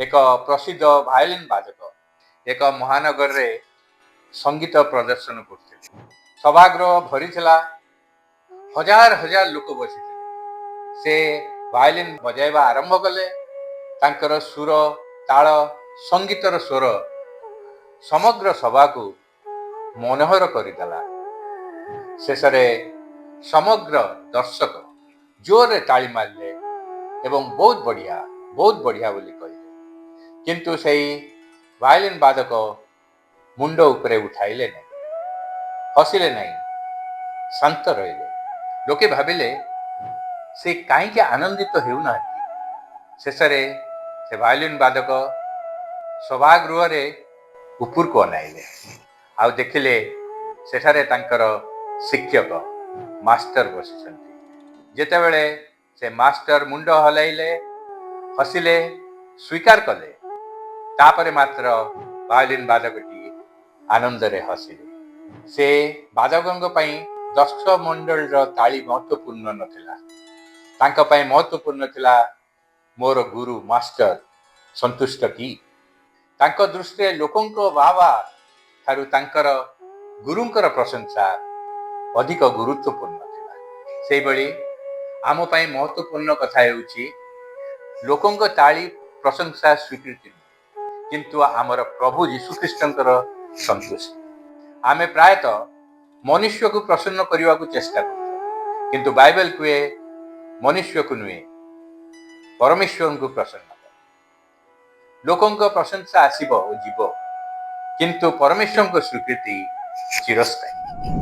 ଏକ ପ୍ରସିଦ୍ଧ ଭାୟୋଲିନ୍ ବାଦକ ଏକ ମହାନଗରରେ ସଙ୍ଗୀତ ପ୍ରଦର୍ଶନ କରୁଥିଲେ। ସଭାଗୃହ ଭରିଥିଲା, ହଜାର ହଜାର ଲୋକ ବସିଥିଲେ। ସେ ଭାୟୋଲିନ୍ ବଜାଇବା ଆରମ୍ଭ କଲେ। ତାଙ୍କର ସୁର, ତାଳ, ସଙ୍ଗୀତର ସ୍ୱର ସମଗ୍ର ସଭାକୁ ମନୋହର କରିଦେଲା। ଶେଷରେ ସମଗ୍ର ଦର୍ଶକ ଜୋରରେ ତାଳି ମାରିଲେ ଏବଂ ବହୁତ ବଢ଼ିଆ ବୋଲି କହିଲେ। କିନ୍ତୁ ସେଇ ଭାୟୋଲିନ୍ ବାଦକ ମୁଣ୍ଡ ଉପରେ ଉଠାଇଲେ ନାହିଁ, ହସିଲେ ନାହିଁ, ଶାନ୍ତ ରହିଲେ। ଲୋକେ ଭାବିଲେ ସେ କାହିଁକି ଆନନ୍ଦିତ ହେଉନାହାନ୍ତି। ଶେଷରେ ସେ ଭାୟୋଲିନ୍ ବାଦକ ସଭାଗୃହରେ ଉପରକୁ ଅନାଇଲେ ଆଉ ଦେଖିଲେ ସେଠାରେ ତାଙ୍କର ଶିକ୍ଷକ ମାଷ୍ଟର ବସିଛନ୍ତି। ଯେତେବେଳେ ସେ ମାଷ୍ଟର ମୁଣ୍ଡ ହଲାଇଲେ, ହସିଲେ, ସ୍ୱୀକାର କଲେ, ତାପରେ ମାତ୍ର ଭାୟୋଲିନ୍ ବାଦକଟି ଆନନ୍ଦରେ ହସିଲେ। ସେ ବାଦକଙ୍କ ପାଇଁ ଦର୍ଶକ ମଣ୍ଡଳୀର ତାଳି ମହତ୍ୱପୂର୍ଣ୍ଣ ନଥିଲା। ତାଙ୍କ ପାଇଁ ମହତ୍ୱପୂର୍ଣ୍ଣ ଥିଲା ମୋର ଗୁରୁ ମାଷ୍ଟର ସନ୍ତୁଷ୍ଟ କି। ତାଙ୍କ ଦୃଷ୍ଟିରେ ଲୋକଙ୍କ ବାବା ଠାରୁ ତାଙ୍କର ଗୁରୁଙ୍କର ପ୍ରଶଂସା ଅଧିକ ଗୁରୁତ୍ୱପୂର୍ଣ୍ଣ ଥିଲା। ସେହିଭଳି ଆମ ପାଇଁ ମହତ୍ୱପୂର୍ଣ୍ଣ କଥା ହେଉଛି ଲୋକଙ୍କ ତାଳି, ପ୍ରଶଂସା, ସ୍ୱୀକୃତି ନୁହେଁ, କିନ୍ତୁ ଆମର ପ୍ରଭୁ ଯୀଶୁଖ୍ରୀଷ୍ଟଙ୍କର ସନ୍ତୁଷ୍ଟି। ଆମେ ପ୍ରାୟତଃ ମନୁଷ୍ୟକୁ ପ୍ରସନ୍ନ କରିବାକୁ ଚେଷ୍ଟା କରୁଛୁ, କିନ୍ତୁ ବାଇବେଲ କୁହେ ମନୁଷ୍ୟକୁ ନୁହେଁ, ପରମେଶ୍ୱରଙ୍କୁ ପ୍ରସନ୍ନ କର। ଲୋକଙ୍କ ପ୍ରଶଂସା ଆସିବ ଓ ଯିବ, କିନ୍ତୁ ପରମେଶ୍ୱରଙ୍କ ସ୍ୱୀକୃତି ଚିରସ୍ଥାୟୀ।